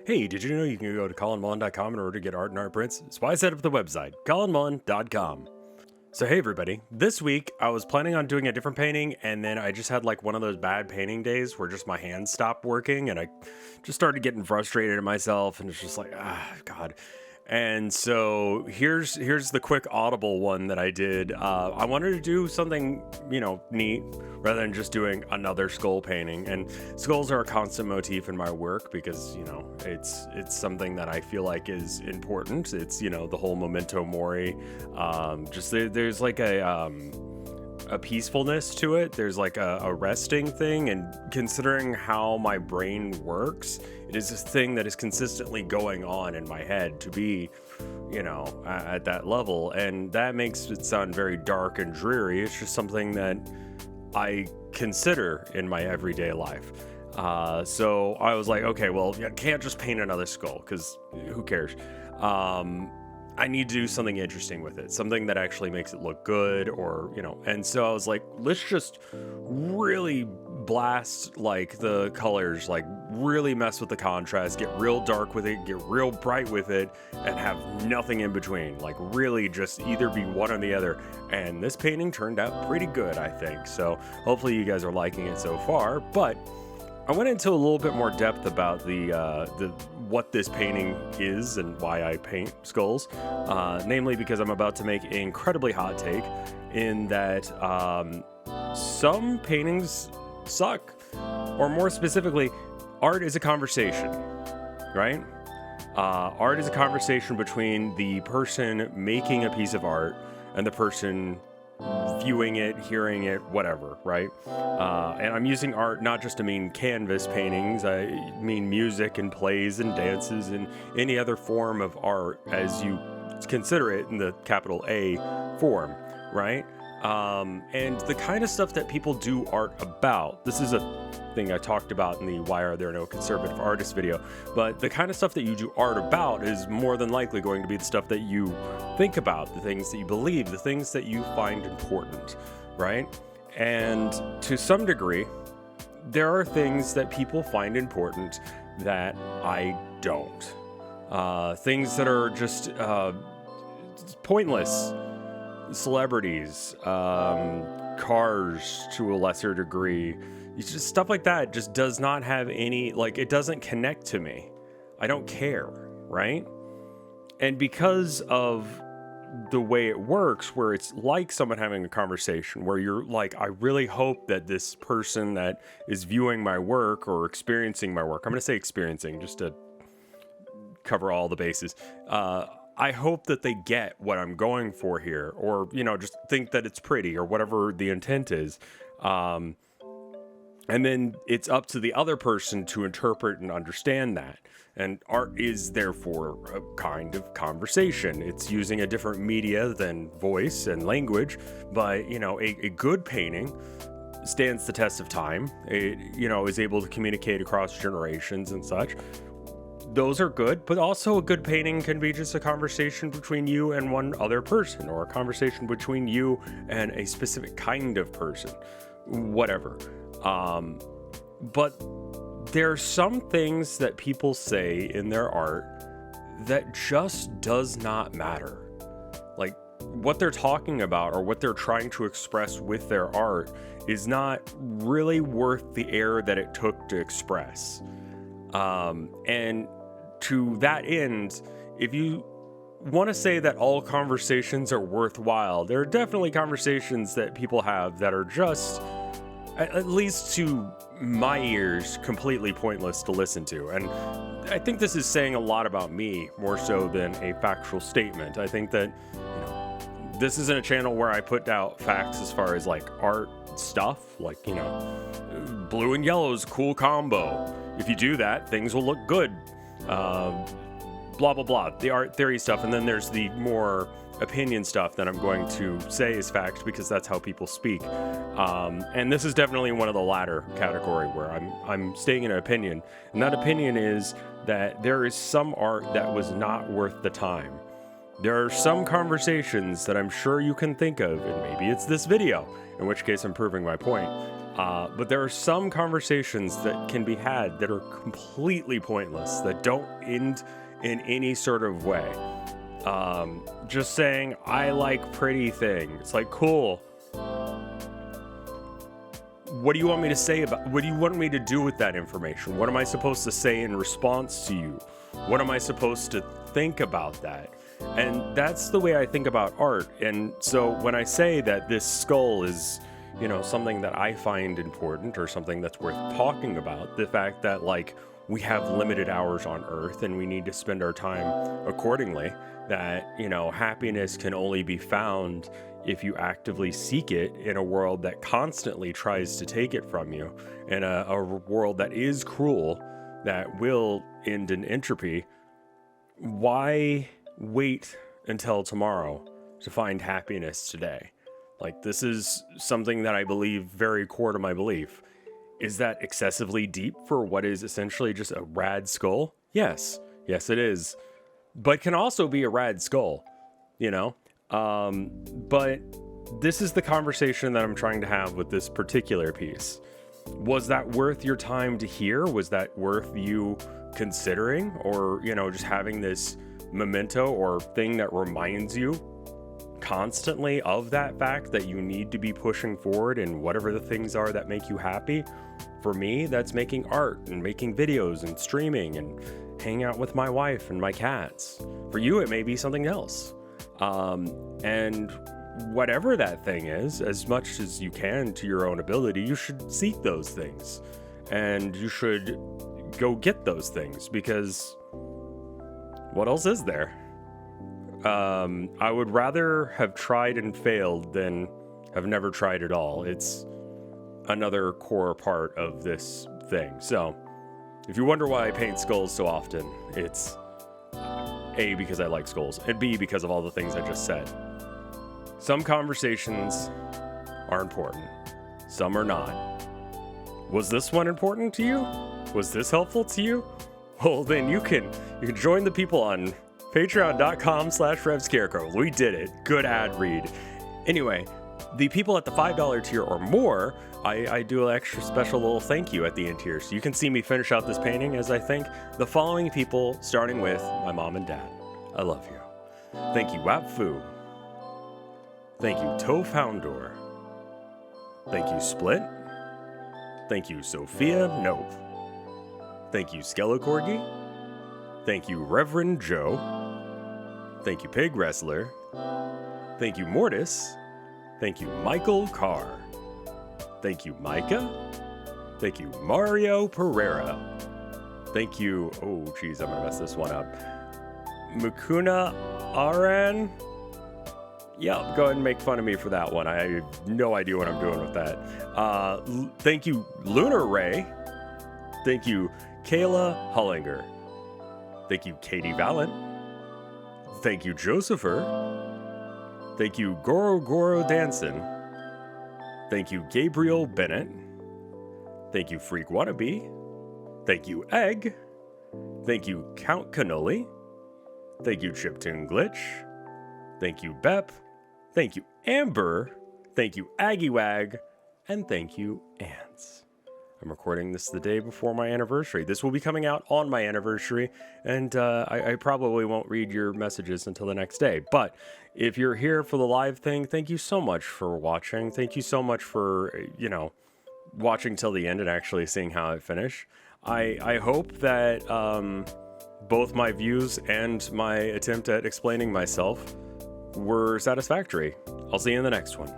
Hey, did you know you can go to colinmullen.com in order to get art and art prints? That's why I set up the website, colinmullen.com. So hey everybody, this week I was planning on doing a different painting, and then I just had like one of those bad painting days where just my hands stopped working and I just started getting frustrated at myself, and it's just like, God. And so here's the quick audible one that I did. I wanted to do something, neat rather than just doing another skull painting. And skulls are a constant motif in my work because, it's something that I feel like is important. It's, the whole memento mori. There's like a peacefulness to it. There's like a resting thing, and considering how my brain works, it is this thing that is consistently going on in my head to be, at that level, and that makes it sound very dark and dreary. It's just something that I consider in my everyday life. So I was like, okay, well, I can't just paint another skull because who cares? I need to do something interesting with it, something that actually makes it look good, or, and so I was like, let's just really blast like the colors, like really mess with the contrast, get real dark with it, get real bright with it, and have nothing in between, like really just either be one or the other. And this painting turned out pretty good, I think. So hopefully you guys are liking it so far, but I went into a little bit more depth about the what this painting is and why I paint skulls, namely because I'm about to make an incredibly hot take in that some paintings suck, or more specifically, art is a conversation, right? Art is a conversation between the person making a piece of art and the person viewing it, hearing it, whatever, right? And I'm using art not just to mean canvas paintings. I mean music and plays and dances and any other form of art as you consider it in the capital A form, right? And the kind of stuff that people do art about, this is a thing I talked about in the Why Are There No Conservative Artists video, but the kind of stuff that you do art about is more than likely going to be the stuff that you think about, the things that you believe, the things that you find important, right? And to some degree, there are things that people find important that I don't. Things that are just pointless. Celebrities, cars to a lesser degree. It's just stuff like that just does not have any, like, it doesn't connect to me. I don't care, right? And because of the way it works, where it's like someone having a conversation where you're like, I really hope that this person that is viewing my work or experiencing my work, I'm going to say experiencing just to cover all the bases, I hope that they get what I'm going for here, or, just think that it's pretty or whatever the intent is. And then it's up to the other person to interpret and understand that. And art is therefore a kind of conversation. It's using a different media than voice and language, but, a good painting stands the test of time. It, is able to communicate across generations and such. Those are good, but also a good painting can be just a conversation between you and one other person, or a conversation between you and a specific kind of person, whatever. But there are some things that people say in their art that just does not matter. Like, what they're talking about or what they're trying to express with their art is not really worth the air that it took to express. And to that end, if you want to say that all conversations are worthwhile, there are definitely conversations that people have that are just, at least to my ears, completely pointless to listen to. And I think this is saying a lot about me more so than a factual statement. I think that, this isn't a channel where I put out facts as far as like art stuff, like, blue and yellow's cool combo. If you do that, things will look good. Blah, blah, blah, the art theory stuff. And then there's the more opinion stuff that I'm going to say is fact because that's how people speak. And this is definitely one of the latter category where I'm staying in an opinion. And that opinion is that there is some art that was not worth the time. There are some conversations that I'm sure you can think of, and maybe it's this video, in which case I'm proving my point, But there are some conversations that can be had that are completely pointless, that don't end in any sort of way. Just saying, I like pretty thing. It's like, cool. What do you want me to say what do you want me to do with that information? What am I supposed to say in response to you? What am I supposed to think about that? And that's the way I think about art. And so when I say that this skull is, something that I find important or something that's worth talking about, the fact that like we have limited hours on Earth and we need to spend our time accordingly, that, happiness can only be found if you actively seek it in a world that constantly tries to take it from you, in a world that is cruel, that will end in entropy. Why wait until tomorrow to find happiness today? Like, this is something that I believe very core to my belief. Is that excessively deep for what is essentially just a rad skull? Yes it is, but can also be a rad skull, but this is the conversation that I'm trying to have with this particular piece. Was that worth your time to hear? Was that worth you considering, or, just having this memento or thing that reminds you constantly of that fact that you need to be pushing forward in whatever the things are that make you happy? For me, that's making art and making videos and streaming and hanging out with my wife and my cats. For you, it may be something else. And whatever that thing is, as much as you can to your own ability, you should seek those things and you should go get those things, because what else is there? I would rather have tried and failed than have never tried at all. It's another core part of this thing. So if you wonder why I paint skulls so often, it's A, because I like skulls, and B, because of all the things I just said. Some conversations are important, some are not. Was this one important to you? Was this helpful to you? Well, then you can join the people on patreon.com/RevScarecrow. We did it. Good ad read. Anyway, the people at the $5 tier or more, I do an extra special little thank you at the end here. So you can see me finish out this painting as I thank the following people, starting with my mom and dad. I love you. Thank you, Wapfu. Thank you, Tofoundor. Thank you, Split. Thank you, Sophia Nope. Thank you, Skelecorgi. Thank you, Reverend Joe. Thank you, Pig Wrestler. Thank you, Mortis. Thank you, Michael Carr. Thank you, Micah. Thank you, Mario Pereira. Thank you, oh geez, I'm gonna mess this one up. Mukuna Aran. Yeah, go ahead and make fun of me for that one. I have no idea what I'm doing with that. Thank you, Lunar Ray. Thank you, Kayla Hollinger. Thank you, Katie Valent. Thank you, Josepher. Thank you, Goro Goro Danson. Thank you, Gabriel Bennett. Thank you, Freak Wannabe. Thank you, Egg. Thank you, Count Cannoli. Thank you, Chiptune Glitch. Thank you, Bep. Thank you, Amber. Thank you, Aggie Wag. And thank you, Ants. I'm recording this the day before my anniversary. This will be coming out on my anniversary, and I probably won't read your messages until the next day. But if you're here for the live thing, thank you so much for watching. Thank you so much for, watching till the end and actually seeing how it finished. I hope that both my views and my attempt at explaining myself were satisfactory. I'll see you in the next one.